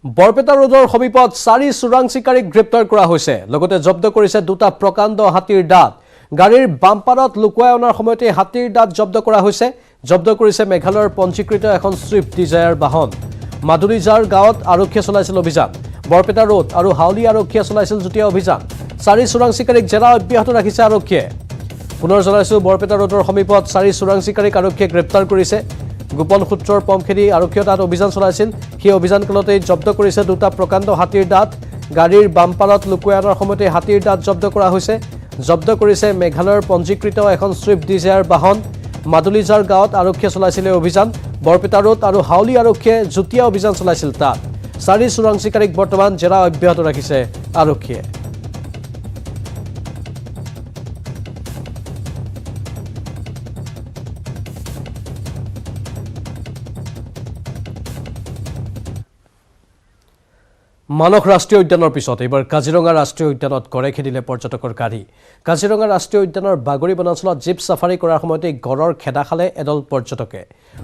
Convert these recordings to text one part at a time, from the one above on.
বৰপেটা ৰোডৰ সমীপত 4 চোৰাং চিকাৰীক গ্ৰেপ্তাৰ কৰা হৈছে লগতে জব্দ কৰিছে দুটা প্ৰকাণ্ড হাতীৰ দাঁত গাড়ীৰ বাম্পাৰত লুকুৱাই অনাৰ সময়তে হাতীৰ দাঁত জব্দ কৰা হৈছে জব্দ কৰিছে মেঘালয়ৰ পঞ্জীকৃত এখন সুইফট ডিজায়াৰ বাহন মাদুলিজাৰ গাঁৱত আৰক্ষীয়ে চলাইছিল অভিযান বৰপেটা ৰোড আৰু হাউলি আৰক্ষীয়ে চলাইছিল যুটীয়া অভিযান 4 চোৰাং চিকাৰীক জেৰা অব্যাহত ৰাখিছে আৰক্ষীয়ে পুনৰ জনাইছো বৰপেটা ৰোডৰ সমীপত 4 চোৰাং চিকাৰীক আৰক্ষীয়ে গ্ৰেপ্তাৰ কৰিছে গোপন সূত্ৰৰ পমখেদি আৰক্ষীয়ে তাত অভিযান চলাইছিল সেই অভিযানকালতে জব্দ কৰিছে দুটা প্ৰকাণ্ড হাতীৰ দাঁত গাড়ীৰ বাম্পাৰত লুকুৱাই অনাৰ সময়তে হাতীৰ দাঁত জব্দ কৰা হৈছে জব্দ কৰিছে মেঘালয়ৰ পঞ্জীকৃত এখন সুইফট ডিজায়াৰ বাহন মাদুলিজাৰ গাঁৱত আৰক্ষীয়ে চলাইছিল অভিযান বৰপেটা ৰোড আৰু হাউলি আৰক্ষীয়ে যুটীয়া অভিযান চলাইছিল তাত 4 চোৰাং চিকাৰীক বৰ্তমান জেৰা অব্যাহত ৰাখিছে আৰক্ষীয়ে মানস ৰাষ্ট্ৰীয় উদ্যানৰ পিছত এবাৰ কাজিৰঙা ৰাষ্ট্ৰীয় উদ্যানত গড়ে খেদিলে পৰ্যটকৰ গাড়ী কাজিৰঙা ৰাষ্ট্ৰীয় উদ্যানৰ বাগৰি বনাঞ্চলত জীপ সাফাৰী কৰাৰ সময়তে গড়ৰ খেদা খালে এডল পৰ্যটকে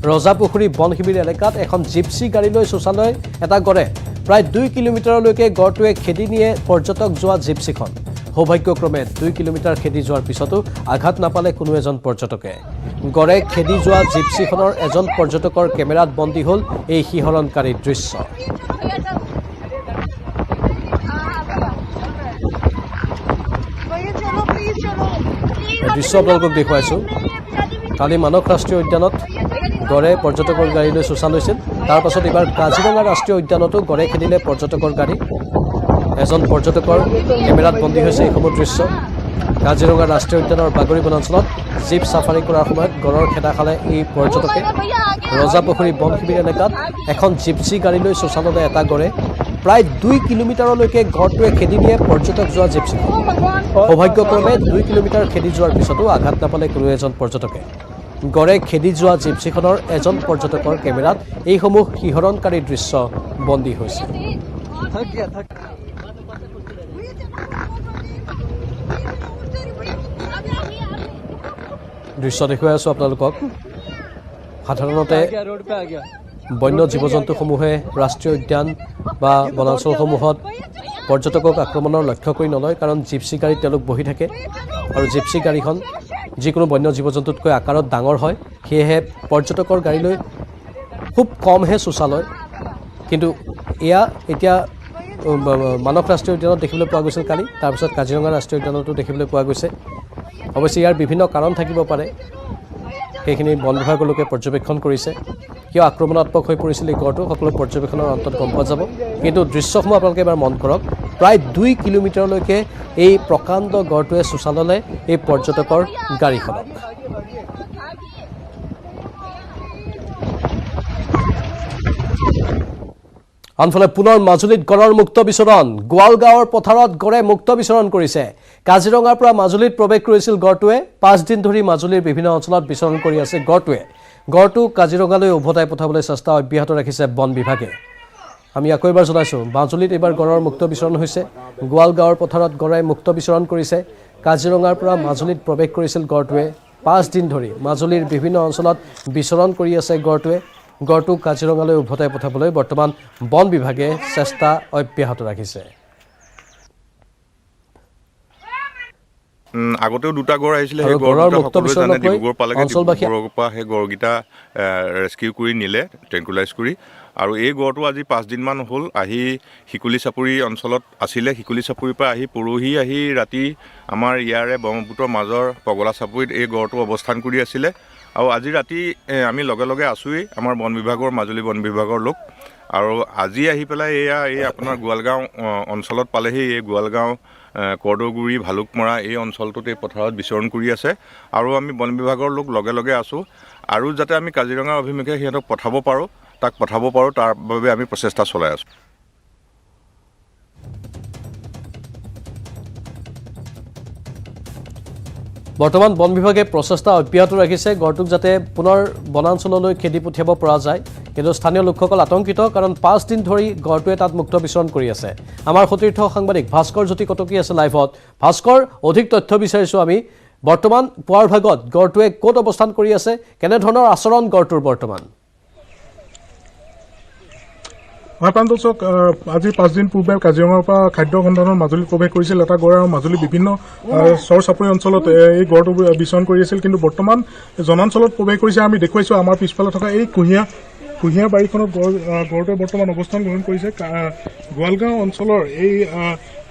ৰজাপুখুৰী বন শিবিৰ এলেকাত এখন জিপসি গাড়ী লৈ শোচালয় এটা গড়ে প্ৰায় 2 কিলোমিটাৰলৈকে গড়টোৱে খেদি নিয়ে পৰ্যটক যোৱা জিপসিখন সৌভাগ্যক্ৰমে 2 কিলোমিটাৰ খেদি যোৱাৰ পিছতো আঘাত নাপালে কোনো এজন পৰ্যটকে গড়ে খেদি যোৱা জিপসিখনৰ এজন পৰ্যটকৰ কেমেৰাত বন্দী হ'ল এই শিহৰণকাৰী দৃশ্য দৃশ্য আপোনালোকক দেখুৱাইছো কালি মানস ৰাষ্ট্ৰীয় উদ্যানত গড়ে পৰ্যটকৰ গাড়ী লৈ চোচা লৈছিল তাৰ পাছত এবাৰ কাজিৰঙা ৰাষ্ট্ৰীয় উদ্যানতো গড়ে খেদিলে পৰ্যটকৰ গাড়ী এজন পৰ্যটকৰ কেমেৰাত বন্দী হৈছে এই সমগ্ৰ দৃশ্য কাজিৰঙা ৰাষ্ট্ৰীয় উদ্যানৰ বাগৰি বনাঞ্চলত জীপ সাফাৰী কৰাৰ সময়ত গড়ৰ খেদা খালে এই পৰ্যটকে ৰজাপুখুৰী বন শিবিৰ এলেকাত এখন জিপসি গাড়ী লৈ চোচা ল'লে এটা গড়ে প্ৰায় 2 কিলোমিটাৰলৈকে গড়টোৱে খেদি নিয়ে পৰ্যটক যোৱা জিপসিখন সৌভাগ্যক্ৰমে 2 কিলোমিটাৰ খেদি যোৱাৰ পিছতো আঘাত নাপালে কোনো এজন পৰ্যটকে গড়ে খেদি যোৱা জিপসিখনৰ এজন পৰ্যটকৰ কেমেৰাত এইসমূহ শিহৰণকাৰী দৃশ্য বন্দী হৈছে দৃশ্য দেখুৱাই আছো আপোনালোকক সাধাৰণতে বন্য জীৱ জন্তুসমূহে ৰাষ্ট্ৰীয় উদ্যান বা বনাঞ্চলসমূহত পৰ্যটকক আক্ৰমণৰ লক্ষ্য কৰি নলয় কাৰণ জিপসি গাড়ীত তেওঁলোক বহি থাকে আৰু জিপসি গাড়ীখন যিকোনো বন্য জীৱ জন্তুতকৈ আকাৰত ডাঙৰ হয় সেয়েহে পৰ্যটকৰ গাড়ীলৈ খুব কমহে চোচা লয় কিন্তু এয়া এতিয়া মানস ৰাষ্ট্ৰীয় উদ্যানত দেখিবলৈ পোৱা গৈছিল কালি তাৰপিছত কাজিৰঙা ৰাষ্ট্ৰীয় উদ্যানতো দেখিবলৈ পোৱা গৈছে অৱশ্যে ইয়াৰ বিভিন্ন কাৰণ থাকিব পাৰে সেইখিনি বন বিভাগৰ লোকে পৰ্যবেক্ষণ কৰিছে কিয় আক্ৰমণাত্মক হৈ পৰিছিল এই গড়টো সকলো পৰ্যবেক্ষণৰ অন্তত গম পোৱা যাব কিন্তু দৃশ্যসমূহ আপোনালোকে এবাৰ মন কৰক প্ৰায় 2 কিলোমিটাৰলৈকে এই প্ৰকাণ্ড গড়টোৱে চোচা ল'লে এই পৰ্যটকৰ গাড়ীখনক আনফালে পুনৰ মাজুলীত গড়ৰ মুক্ত বিচৰণ গোৱালগাঁৱৰ পথাৰত গড়ে মুক্ত বিচৰণ কৰিছে কাজিৰঙাৰ পৰা মাজুলীত প্ৰৱেশ কৰিছিল গড়টোৱে 5 দিন ধৰি মাজুলীৰ বিভিন্ন অঞ্চলত বিচৰণ কৰি আছে গড়টো কাজিৰঙালৈ উভতাই পঠাবলৈ চেষ্টা অব্যাহত ৰাখিছে বন বিভাগে আমি আকৌ এবাৰ জনাইছো মাজুলীত এবাৰ গড়ৰ মুক্ত বিচৰণ হৈছে গোৱালগাঁৱৰ পথাৰত গড়ে মুক্ত বিচৰণ কৰিছে কাজিৰঙাৰ পৰা মাজুলীত প্ৰৱেশ কৰিছিল গড়টোৱে 5 দিন ধৰি মাজুলীৰ বিভিন্ন অঞ্চলত বিচৰণ কৰি আছে গড়টো কাজিৰঙালৈ উভতাই পঠাবলৈ বৰ্তমান বন বিভাগে চেষ্টা অব্যাহত ৰাখিছে আগতেও দুটা গড় আহিছিলে সেই গড়ৰ মুক্ত বিচৰণ ডিব্ৰুগড় পালেগে ডিব্ৰুগড়ৰ পৰা সেই গড়গিটা ৰেস্কিউ কৰি নিলে ট্ৰেংকুলাইজ কৰি আৰু এই গড়টো আজি 5 দিনমান হ'ল আহি হিকুলি চাপৰি অঞ্চলত আছিলে হিকুলি চাপৰিৰ পৰা আহি পৰহি আহি ৰাতি আমাৰ ইয়াৰে ব্ৰহ্মপুত্ৰৰ মাজৰ পগলা চাপৰিত এই গড়টো অৱস্থান কৰি আছিলে আৰু আজি ৰাতি আমি লগে লগে আছোঁৱেই আমাৰ বন বিভাগৰ মাজুলী বন বিভাগৰ লোক আৰু আজি আহি পেলাই এই আপোনাৰ গোৱালগাঁও অঞ্চলত পালেহি এই গোৱালগাঁও কৰ্দগুৰি ভালুকমৰা এই অঞ্চলটোত এই পথাৰত বিচৰণ কৰি আছে আৰু আমি বন বিভাগৰ লোক লগে লগে আছোঁ আৰু যাতে আমি কাজিৰঙা অভিমুখে সিহঁতক পঠাব পাৰোঁ তাৰ বাবে আমি প্ৰচেষ্টা চলাই আছোঁ বৰ্তমান বন বিভাগে প্ৰচেষ্টা অব্যাহত ৰাখিছে গড়টোক যাতে পুনৰ বনাঞ্চললৈ খেদি পঠিয়াব পৰা যায় কিন্তু স্থানীয় লোকসকল আতংকিত কাৰণ 5 দিন ধৰি গড়টোৱে তাত মুক্ত বিচৰণ কৰি আছে আমাৰ সতীৰ্থ সাংবাদিক ভাস্কৰ জ্যোতি কটকী আছে লাইভত ভাস্কৰ অধিক তথ্য বিচাৰিছোঁ আমি বৰ্তমান পুৱাৰ ভাগত গড়টোৱে ক'ত অৱস্থান কৰি আছে কেনে ধৰণৰ আচৰণ গড়টোৰ বৰ্তমান হয় প্ৰাঞ্জল চাওক, আজি 5 দিন পূৰ্বে কাজিৰঙাৰ পৰা খাদ্য সন্ধানৰ মাজুলীত প্ৰৱেশ কৰিছিল এটা গড় আৰু মাজুলী বিভিন্ন চৰ চাপৰি অঞ্চলত এই গড়টো বিচৰণ কৰি আছিল। কিন্তু বৰ্তমান জনাঞ্চলত প্ৰৱেশ কৰিছে। আমি দেখুৱাইছোঁ আমাৰ পিছফালে থকা এই কুঁহিয়া বাৰীখনত গড়টোৱে বৰ্তমান অৱস্থান গ্ৰহণ কৰিছে। গোৱালগাঁও অঞ্চলৰ এই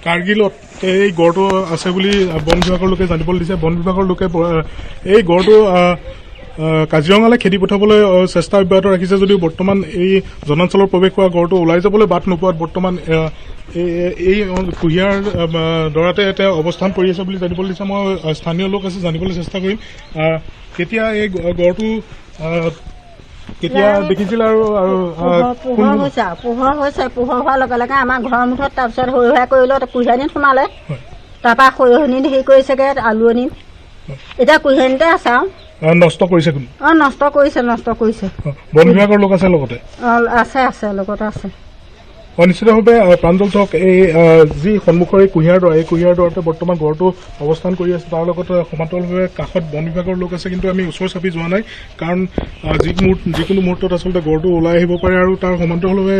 কাৰ্গিলত এই গড়টো আছে বুলি বন বিভাগৰ লোকে জানিবলৈ দিছে। বন বিভাগৰ লোকে এই গড়টো কাজিৰঙালৈ খেদি পঠাবলৈ চেষ্টা অব্যাহত ৰাখিছে যদিও বৰ্তমান এই জনাঞ্চলৰ প্ৰৱেশ কৰা গড়টো ওলাই যাবলৈ বাট নোপোৱাত বৰ্তমান এই কুঁহিয়াৰ দৰাতে এতিয়া অৱস্থান কৰি আছে বুলি জানিবলৈ দিছে। মই স্থানীয় লোক আছে, জানিবলৈ চেষ্টা কৰিম কেতিয়া এই গড়টো কেতিয়া দেখিছিল আৰু পোহৰ হোৱাৰ লগে লগে আমাৰ ঘৰৰ মুঠত তাৰপিছত সৰু সুৰা কৰিলে কুঁহিয়ানীত সোমালে। তাৰপৰা সৰিয়হনীত হেৰি কৰিছেগৈ, আলুৱনীত এতিয়া কুঁহিয়ানীতে আছে আৰু নষ্ট কৰিছে কোনো? নষ্ট কৰিছে। বন বিভাগৰ লোক আছে লগতে? আছে লগতে আছে। নিশ্চিতভাৱে প্ৰাঞ্জল চাওক, এই যি সন্মুখৰ এই কুঁহিয়াৰ দৰাতে বৰ্তমান গড়টো অৱস্থান কৰি আছে। তাৰ লগতে সমান্তৰালভাৱে কাষত বন বিভাগৰ লোক আছে, কিন্তু আমি ওচৰ চাপি যোৱা নাই কাৰণ যিকোনো মুহূৰ্তত আচলতে গড়টো ওলাই আহিব পাৰে। আৰু তাৰ সমান্তৰালভাৱে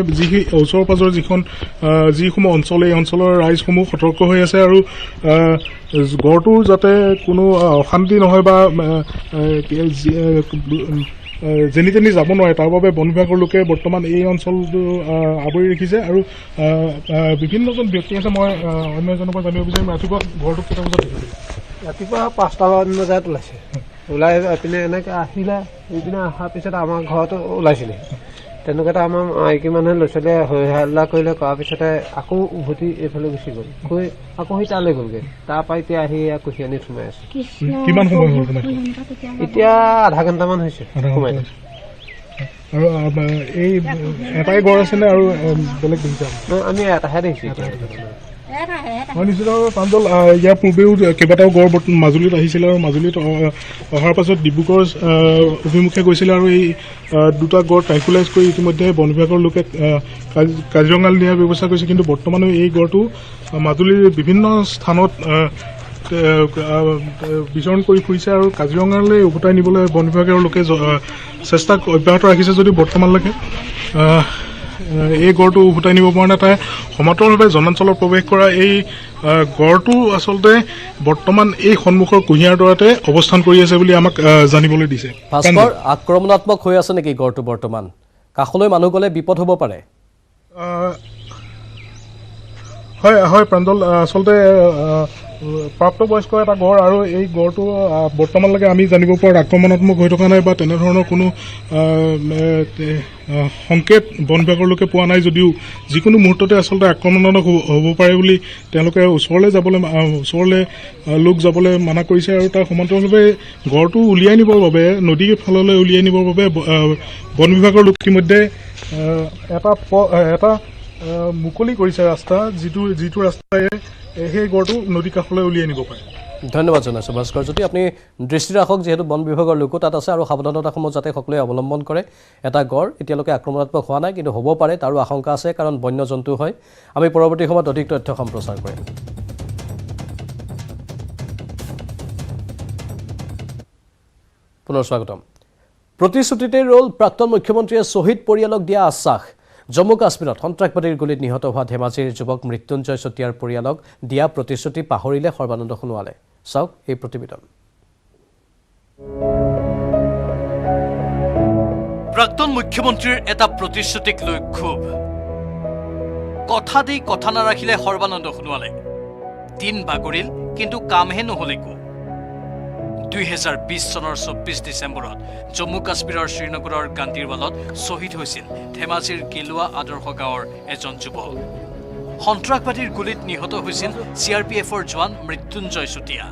ওচৰ পাজৰ যিসমূহ অঞ্চল, এই অঞ্চলৰ ৰাইজসমূহ সতৰ্ক হৈ আছে আৰু গড়টোৰ যাতে কোনো অশান্তি নহয় বা যেনি তেনি যাব নোৱাৰে তাৰ বাবে বন বিভাগৰ লোকে বৰ্তমান এই অঞ্চলটো আৱৰি ৰাখিছে। আৰু বিভিন্নজন ব্যক্তি আছে। মই অন্য এজনৰ পৰা জানিব বিচাৰিম, ৰাতিপুৱা ঘৰটো কেইটা বজাত দেখিছিল? ৰাতিপুৱা 5টামান বজাত ওলাইছে। ওলাই পিনে এনেকৈ আহিলে, ইপিনে অহাৰ পিছত আমাৰ ঘৰতো ওলাইছিলে। তেনেকুৱাতে আমাৰ মাইকী মানুহে ল'ৰা ছোৱালীয়ে হৈ হাল্লা কৰিলে, কৰাৰ পিছতে আকৌ উভতি এইফালে গুচি গ'ল। গৈ আকৌ সি তালৈ গ'লগৈ। তাৰপৰা এতিয়া আহি কুঁহিয়ানীত সোমাই আছে। কিমান সময় হ'ল সোমাই? এতিয়া আধা ঘণ্টামান হৈছে সোমাই। আৰু এই এটাই গড় আছেনে আৰু বেলেগ দেখিছে? আমি এটাহে দেখিছোঁ। নিশ্চিতভাৱে প্ৰাঞ্জল, ইয়াৰ পূৰ্বেও কেইবাটাও গড় মাজুলীত আহিছিলে আৰু মাজুলীত অহাৰ পাছত ডিব্ৰুগড় অভিমুখে গৈছিলে আৰু এই দুটা গড় ট্ৰাইকুলাইজ কৰি ইতিমধ্যে বন বিভাগৰ লোকে কাজিৰঙালৈ নিয়াৰ ব্যৱস্থা কৰিছে। কিন্তু বৰ্তমানে এই গড়টো মাজুলীৰ বিভিন্ন স্থানত বিচৰণ কৰি ফুৰিছে আৰু কাজিৰঙালৈ উভতাই নিবলৈ বন বিভাগৰ লোকে চেষ্টা অব্যাহত ৰাখিছে যদিও বৰ্তমানলৈকে এই গড়টো উভতাই নিব পৰা নাই। তাই সমান্তৰালভাৱে জনাঞ্চলত প্ৰৱেশ কৰা এই গড়টো আচলতে বৰ্তমান এই সন্মুখৰ কুঁহিয়াৰ দৰাতে অৱস্থান কৰি আছে বুলি আমাক জানিবলৈ দিছে। ভাস্কৰ, আক্ৰমণাত্মক হৈ আছে নেকি গড়টো? বৰ্তমান কাষলৈ মানুহ গ'লে বিপদ হ'ব পাৰে। হয় প্ৰাঞ্জল, আচলতে প্ৰাপ্তবয়স্ক এটা গড় আৰু এই গড়টো বৰ্তমানলৈকে আমি জানিব পৰাত আক্ৰমণাত্মক হৈ থকা নাই বা তেনেধৰণৰ কোনো সংকেত বন বিভাগৰ লোকে পোৱা নাই যদিও যিকোনো মুহূৰ্ততে আচলতে আক্ৰমণাত্মক হ'ব পাৰে বুলি তেওঁলোকে ওচৰলৈ লোক যাবলৈ মানা কৰিছে। আৰু তাৰ সমান্তৰালভাৱে গড়টো উলিয়াই নিবৰ বাবে, নদীৰ ফাললৈ উলিয়াই নিবৰ বাবে বন বিভাগৰ লোক ইতিমধ্যে এটা মুকলি কৰিছে ৰাস্তা, যিটো ৰাস্তাই সেই গড়টো নদী কাষলৈ উলিয়াই নিব পাৰে। ধন্যবাদ জনাইছোঁ ভাস্কৰ। যদি আপুনি দৃষ্টি ৰাখক, যিহেতু বন বিভাগৰ লোকো তাত আছে আৰু সাৱধানতাসমূহ যাতে সকলোৱে অৱলম্বন কৰে। এটা গড় এতিয়ালৈকে আক্ৰমণাত্মক হোৱা নাই, কিন্তু হ'ব পাৰে তাৰো আশংকা আছে কাৰণ বন্য জন্তু হয়। আমি পৰৱৰ্তী সময়ত অধিক তথ্য সম্প্ৰচাৰ কৰিম। পুনৰ স্বাগতম। প্ৰতিশ্ৰুতিতে ৰ'ল প্ৰাক্তন মুখ্যমন্ত্ৰীয়ে শ্বহীদ পৰিয়ালক দিয়া আশ্বাস। জম্মু কাশ্মীৰত সন্ত্ৰাসবাদীৰ গুলীত নিহত হোৱা ধেমাজিৰ যুৱক মৃত্যুঞ্জয় চুতীয়াৰ পৰিয়ালক দিয়া প্ৰতিশ্ৰুতি পাহৰিলে সৰ্বানন্দ সোণোৱালে। চাওক এই প্ৰতিবেদন। প্ৰাক্তন মুখ্যমন্ত্ৰীৰ এটা প্ৰতিশ্ৰুতিক লৈ ক্ষোভ। কথা দি কথা নাৰাখিলে সৰ্বানন্দ সোণোৱালে। দিন বাগৰিল কিন্তু কামহে নহ'ল একো। 2020 চনৰ 24 ডিচেম্বৰত জম্মু কাশ্মীৰৰ শ্ৰীনগৰৰ গান্ধীৰৱালত শ্বহীদ হৈছিল ধেমাজিৰ গেলুৱা আদৰ্শ গাঁৱৰ এজন যুৱক। সন্ত্ৰাসবাদীৰ গুলীত নিহত হৈছিল CRPFৰ জোৱান মৃত্যুঞ্জয় চুতীয়া।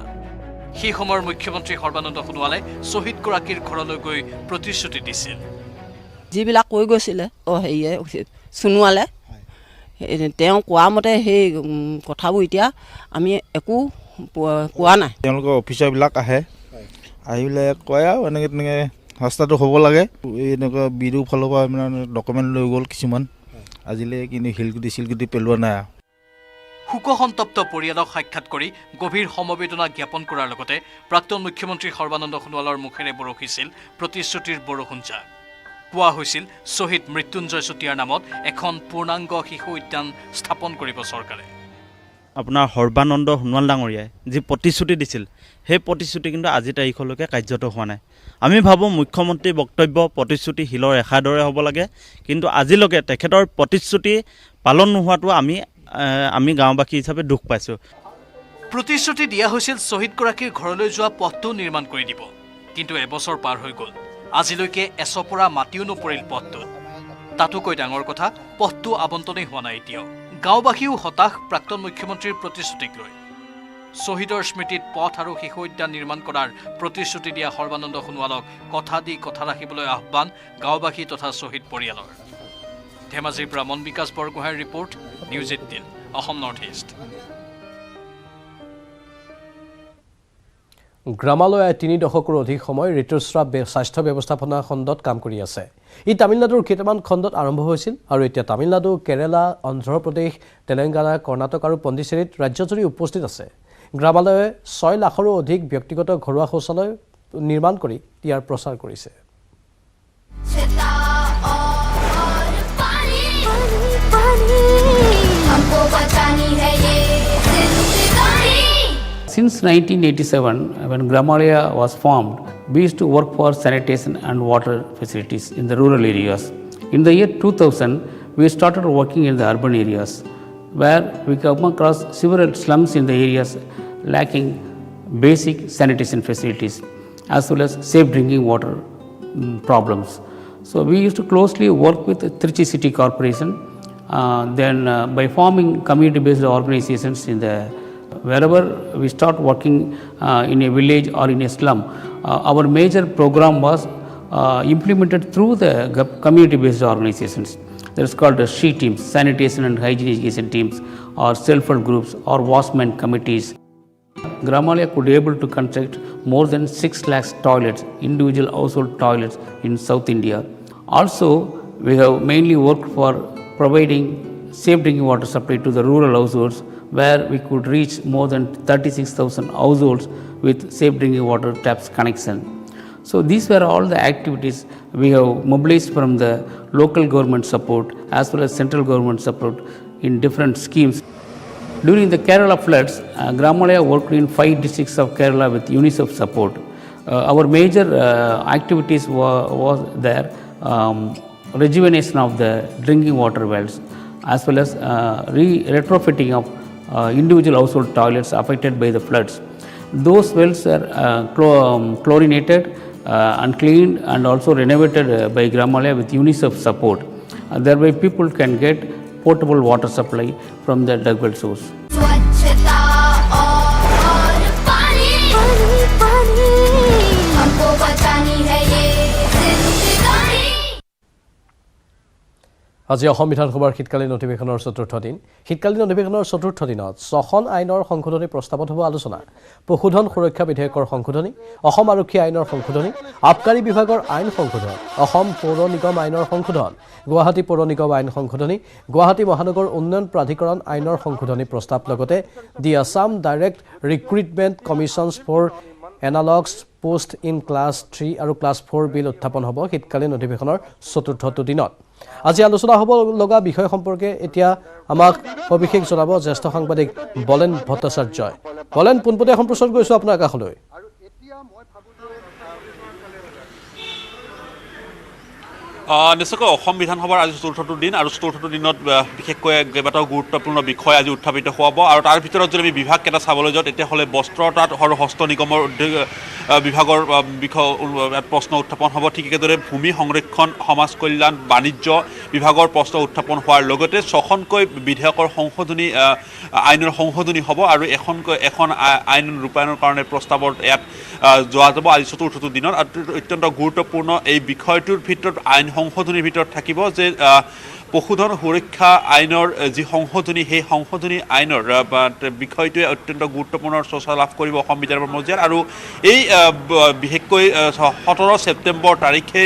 সেই সময়ৰ মুখ্যমন্ত্ৰী সৰ্বানন্দ সোণোৱালে শ্বহীদগৰাকীৰ ঘৰলৈ গৈ প্ৰতিশ্ৰুতি দিছিল। যিবিলাক কৈ গৈছিলে সোণোৱালে, তেওঁ কোৱা মতে সেই কথাবোৰ এতিয়া আমি একো পোৱা নাই। তেওঁলোকৰ অফিচাৰবিলাক আহে, আহি পেলাই কয় আৰু এনেকৈ তেনেকৈ ৰাস্তাটো হ'ব লাগে। এনেকুৱা বিডুৰ ফালৰ পৰা মানে ডকুমেণ্ট লৈ গ'ল কিছুমান, আজিলৈ কিন্তু শিলগুটি পেলোৱা নাই। শোকসন্তপ্ত পৰিয়ালক সাক্ষাৎ কৰি গভীৰ সমবেদনা জ্ঞাপন কৰাৰ লগতে প্ৰাক্তন মুখ্যমন্ত্ৰী সৰ্বানন্দ সোণোৱালৰ মুখেৰে বৰষিছিল প্ৰতিশ্ৰুতিৰ বৰষুণ জাক। পোৱা হৈছিল শ্বহীদ মৃত্যুঞ্জয় চুতীয়াৰ নামত এখন পূৰ্ণাংগ শিশু উদ্যান স্থাপন কৰিব চৰকাৰে। আপোনাৰ সৰ্বানন্দ সোণোৱাল ডাঙৰীয়াই যি প্ৰতিশ্ৰুতি দিছিল সেই প্ৰতিশ্ৰুতি কিন্তু আজি তাৰিখলৈকে কাৰ্যত হোৱা নাই। আমি ভাবোঁ মুখ্যমন্ত্ৰীৰ বক্তব্য প্ৰতিশ্ৰুতি শিলৰ ৰেখাৰ দৰে হ'ব লাগে, কিন্তু আজিলৈকে তেখেতৰ প্ৰতিশ্ৰুতি পালন নোহোৱাটো আমি গাঁওবাসী হিচাপে দুখ পাইছোঁ। প্ৰতিশ্ৰুতি দিয়া হৈছিল শ্বহীদগৰাকীৰ ঘৰলৈ যোৱা পথটো নিৰ্মাণ কৰি দিব, কিন্তু এবছৰ পাৰ হৈ গ'ল, আজিলৈকে এচপৰা মাটিও নপৰিল পথটোত। তাতোকৈ ডাঙৰ কথা, পথটো আবণ্টনেই হোৱা নাই এতিয়াও। গাঁওবাসীও হতাশ প্ৰাক্তন মুখ্যমন্ত্ৰীৰ প্ৰতিশ্ৰুতিক লৈ। শ্বহীদৰ স্মৃতিত পথ আৰু শিশু উদ্যান নিৰ্মাণ কৰাৰ প্ৰতিশ্ৰুতি দিয়া সৰ্বানন্দ সোণোৱালক কথা দি কথা ৰাখিবলৈ আহ্বান গাঁওবাসী তথা শ্বহীদ পৰিয়ালৰ। ধেমাজিৰ পৰা মন বিকাশ বৰগোহাঁইৰ report, news 18 Assam north east. গ্ৰামালয়ে 3 দশকৰো অধিক সময় ঋতুস্ৰাৱ স্বাস্থ্য ব্যৱস্থাপনা খণ্ডত কাম কৰি আছে। ই তামিলনাডুৰ কেইটামান খণ্ডত আৰম্ভ হৈছিল আৰু এতিয়া তামিলনাডু, কেৰালা, অন্ধ্ৰপ্ৰদেশ, তেলেংগানা, কৰ্ণাটক আৰু পণ্ডিচেৰীত ৰাজ্যজুৰি উপস্থিত আছে। গ্ৰামালয়ে 6 লাখৰো অধিক ব্যক্তিগত ঘৰুৱা শৌচালয় নিৰ্মাণ কৰি ইয়াৰ প্ৰচাৰ কৰিছে। Since 1987, when Gramalaya was formed, we used to work for sanitation and water facilities in the rural areas. In the year 2000, we started working in the urban areas, where we come across several slums in the areas lacking basic sanitation facilities, as well as safe drinking water problems. So we used to closely work with the Trichy City Corporation, by forming community-based organizations in the wherever we start working in a village or in a slum, our major program was implemented through the community-based organizations. That is called the SHE teams, sanitation and hygiene education teams, or self-help groups, or watchman committees. Gramalaya could be able to construct more than 6 lakhs toilets, individual household toilets in South India. Also, we have mainly worked for providing safe drinking water supply to the rural households, where we could reach more than 36,000 households with safe drinking water taps connection. So these were all the activities we have mobilized from the local government support as well as central government support in different schemes. During the Kerala floods, Gramalaya worked in 5 districts of Kerala with UNICEF support. Our major activities was there, rejuvenation of the drinking water wells, as well as retrofitting of individual household toilets affected by the floods. Those wells are chlorinated and cleaned and also renovated by Gramalaya with UNICEF support. Thereby people can get portable water supply from the dug well source. আজি অসম বিধানসভাৰ শীতকালীন অধিৱেশনৰ 4ৰ্থ দিন। শীতকালীন অধিৱেশনৰ 4ৰ্থ দিনত 6খন আইনৰ সংশোধনী প্ৰস্তাৱত হ'ব আলোচনা। পশুধন সুৰক্ষা বিধেয়কৰ সংশোধনী, অসম আৰক্ষী আইনৰ সংশোধনী, আবকাৰী বিভাগৰ আইন সংশোধন, অসম পৌৰ নিগম আইনৰ সংশোধন, গুৱাহাটী পৌৰ নিগম আইন সংশোধনী, গুৱাহাটী মহানগৰ উন্নয়ন প্ৰাধিকৰণ আইনৰ সংশোধনী প্ৰস্তাৱ লগতে the Assam direct recruitment commissions for analogous post in class 3 আৰু ক্লাছ 4 বিল উত্থাপন হ'ব শীতকালীন অধিৱেশনৰ 4ৰ্থটো দিনত। আজি আলোচনা হ'ব লগা বিষয় সম্পৰ্কে এতিয়া আমাক সবিশেষ জনাব জ্যেষ্ঠ সাংবাদিক বলেন ভট্টাচাৰ্যই। বলেন, পোনপটীয়া সম্প্ৰচাৰ কৰিছোঁ আপোনাৰ কাষলৈ। নিশ্চয়কৈ অসম বিধানসভাৰ আজি 4ৰ্থটো দিন আৰু 4ৰ্থটো দিনত বিশেষকৈ কেইবাটাও গুৰুত্বপূৰ্ণ বিষয় আজি উত্থাপিত হ'ব। আৰু তাৰ ভিতৰত যদি আমি বিভাগকেইটা চাবলৈ যাওঁ তেতিয়াহ'লে বস্ত্ৰ তাঁত আৰু হস্ত নিগমৰ বিভাগৰ বিষয় প্ৰশ্ন উত্থাপন হ'ব। ঠিক একেদৰে ভূমি সংৰক্ষণ, সমাজ কল্যাণ, বাণিজ্য বিভাগৰ প্ৰশ্ন উত্থাপন হোৱাৰ লগতে 6খনকৈ বিধেয়কৰ সংশোধনী আইনৰ সংশোধনী হ'ব আৰু এখন আইন ৰূপায়ণৰ কাৰণে প্ৰস্তাৱত ইয়াত যোৱা যাব আজি 4ৰ্থটো দিনত। অত্যন্ত গুৰুত্বপূৰ্ণ এই বিষয়টোৰ ভিতৰত আইন সংশোধনীৰ ভিতৰত থাকিব যে পশুধন সুৰক্ষা আইনৰ যি সংশোধনী, সেই সংশোধনী আইনৰ বিষয়টোৱে অত্যন্ত গুৰুত্বপূৰ্ণ চৰ্চা লাভ কৰিব অসম বিধানসভাৰ মজিয়াত। আৰু এই বিশেষকৈ 17 ছেপ্টেম্বৰ তাৰিখে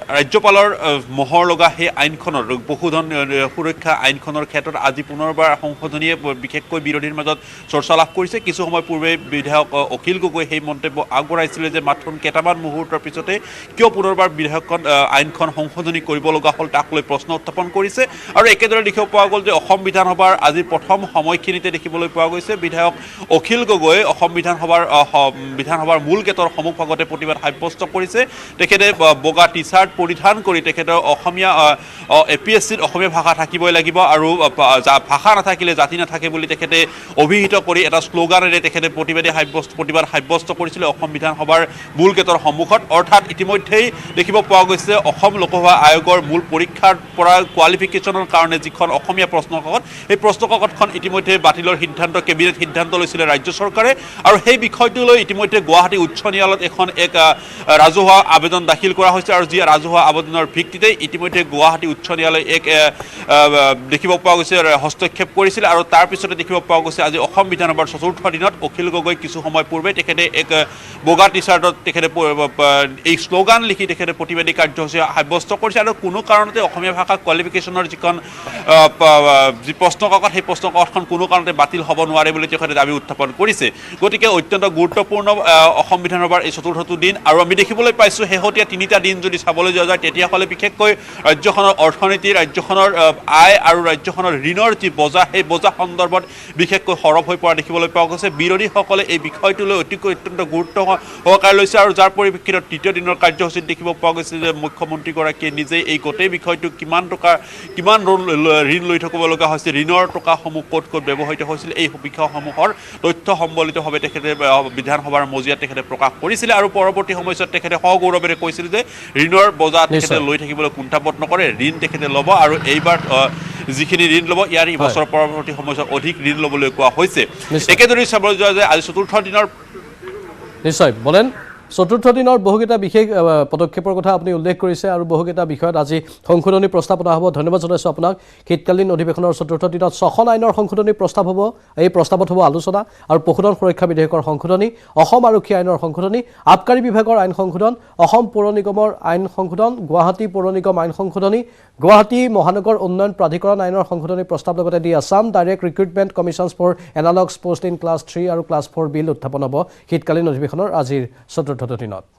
ৰাজ্যপালৰ মহৰ লগা সেই আইনখনৰ পশুধন সুৰক্ষা আইনখনৰ ক্ষেত্ৰত আজি পুনৰবাৰ সংশোধনীয়ে বিশেষকৈ বিৰোধীৰ মাজত চৰ্চা লাভ কৰিছে। কিছু সময় পূৰ্বে বিধায়ক অখিল গগৈ সেই মন্তব্য আগবঢ়াইছিলে যে মাত্ৰ কেইটামান মুহূৰ্তৰ পিছতে কিয় পুনৰবাৰ বিধেয়কখন আইনখন সংশোধনী কৰিব লগা হ'ল তাক লৈ প্ৰশ্ন উত্থাপন কৰিছে। আৰু একেদৰে দেখিব পোৱা গ'ল যে অসম বিধানসভাৰ আজিৰ প্ৰথম সময়খিনিতে দেখিবলৈ পোৱা গৈছে বিধায়ক অখিল গগৈ অসম বিধানসভাৰ মূল গেটৰ সন্মুখভাগতে প্ৰতিবাদ সাব্যস্ত কৰিছে। তেখেতে বগা টি চাৰ্ট পৰিধান কৰি তেখেতৰ অসমীয়া APSCত অসমীয়া ভাষা থাকিবই লাগিব আৰু ভাষা নাথাকিলে জাতি নাথাকে বুলি তেখেতে অভিহিত কৰি এটা শ্লোগানেৰে তেখেতে প্ৰতিবাদ সাব্যস্ত কৰিছিলে অসম বিধানসভাৰ মূল গেটৰ সন্মুখত। অৰ্থাৎ ইতিমধ্যেই দেখিব পোৱা গৈছে অসম লোকসভা আয়োগৰ মূল পৰীক্ষাৰ পৰা কোৱালিফিকেশ্যনৰ কাৰণে যিখন অসমীয়া প্ৰশ্নকাকত সেই প্ৰশ্নকাকতখন ইতিমধ্যে বাতিলৰ সিদ্ধান্ত কেবিনেট সিদ্ধান্ত লৈছিলে ৰাজ্য চৰকাৰে। আৰু সেই বিষয়টো লৈ ইতিমধ্যে গুৱাহাটী উচ্চ ন্যায়ালয়ত এখন ৰাজহুৱা আবেদন দাখিল কৰা হৈছে আৰু যি ৰাজহুৱা আবেদনৰ ভিত্তিতে ইতিমধ্যে গুৱাহাটী উচ্চ ন্যায়ালয়ে দেখিব পোৱা গৈছে হস্তক্ষেপ কৰিছিল। আৰু তাৰ পিছতে দেখিব পোৱা গৈছে আজি অসম বিধানসভাৰ ৪ৰ্থ দিনত অখিল গগৈ কিছু সময় পূৰ্বে তেখেতে বগা টি চাৰ্টত তেখেতে এই শ্লোগান লিখি তেখেতে প্ৰতিবাদী কাৰ্যসূচী সাব্যস্ত কৰিছে। আৰু কোনো কাৰণতে অসমীয়া ভাষা কোৱালিফিকেশ্যনৰ যিখন যি প্ৰশ্নকাকত সেই প্ৰশ্নকাকতখন কোনো কাৰণতে বাতিল হ'ব নোৱাৰে বুলি তেখেতে দাবী উত্থাপন কৰিছে। গতিকে অত্যন্ত গুৰুত্বপূৰ্ণ অসম বিধানসভাৰ এই ৪ৰ্থটো দিন। আৰু আমি দেখিবলৈ পাইছোঁ শেহতীয়া 3টা দিন যদি চাবলৈ যোৱা যায় তেতিয়াহ'লে বিশেষকৈ ৰাজ্যখনৰ অৰ্থনীতি ৰাজ্যখনৰ আয় আৰু ৰাজ্যখনৰ ঋণৰ যি বজা সেই বজা সন্দৰ্ভত বিশেষকৈ সৰব হৈ পৰা দেখিবলৈ পোৱা গৈছে। বিৰোধীসকলে এই বিষয়টোলৈ অত্যন্ত গুৰুত্ব সহকাৰে লৈছে আৰু যাৰ পৰিপ্ৰেক্ষিতত 3য় দিনৰ কাৰ্যসূচীত দেখিব পোৱা গৈছে যে মুখ্যমন্ত্ৰীগৰাকীয়ে নিজেই এই গোটেই বিষয়টো কিমান ঋণ লৈ থাকিব লগা হৈছে ঋণৰ টকাসমূহ ক'ত ব্যৱহৃত হৈছিল এই বিষয়সমূহৰ তথ্য সম্বলিতভাৱে তেখেতে বিধানসভাৰ মজিয়াত তেখেতে প্ৰকাশ কৰিছিলে। আৰু পৰৱৰ্তী সময়ছোৱাত তেখেতে সগৌৰৱেৰে কৈছিল যে ঋণৰ বজা তেখেতে লৈ থাকিবলৈ কুণ্ঠাবোধ নকৰে ঋণ তেখেতে ল'ব আৰু এইবাৰ যিখিনি ঋণ ল'ব ইয়াৰ বছৰৰ পৰৱৰ্তী সময়ছোৱাত অধিক ঋণ ল'বলৈ কোৱা হৈছে। একেদৰে চাবলৈ যোৱা যায় আজি ৪ৰ্থ দিনৰ নিশ্চয় বলেন ৪ৰ্থ দিনৰ বহুকেইটা বিশেষ পদক্ষেপৰ কথা আপুনি উল্লেখ কৰিছে আৰু বহুকেইটা বিষয়ত আজি সংশোধনী প্ৰস্তাৱনা হ'ব। ধন্যবাদ জনাইছোঁ আপোনাক। শীতকালীন অধিৱেশনৰ ৪ৰ্থ দিনত ৬খন আইনৰ সংশোধনী প্ৰস্তাৱ হ'ব। এই প্ৰস্তাৱত হ'ব আলোচনা আৰু পশুধন সুৰক্ষা বিধেয়কৰ সংশোধনী, অসম আৰক্ষী আইনৰ সংশোধনী, আবকাৰী বিভাগৰ আইন সংশোধন, অসম পৌৰ নিগমৰ আইন সংশোধন, গুৱাহাটী পৌৰ নিগম আইন সংশোধনী, গুৱাহাটী মহানগৰ উন্নয়ন প্ৰাধিকৰণ আইনৰ সংশোধনী প্ৰস্তাৱ লগতে the Assam direct recruitment commissions for analogous post in class 3 আৰু ক্লাছ 4 বিল উত্থাপন হ'ব শীতকালীন অধিৱেশনৰ আজিৰ ৪ৰ্থ দিনত।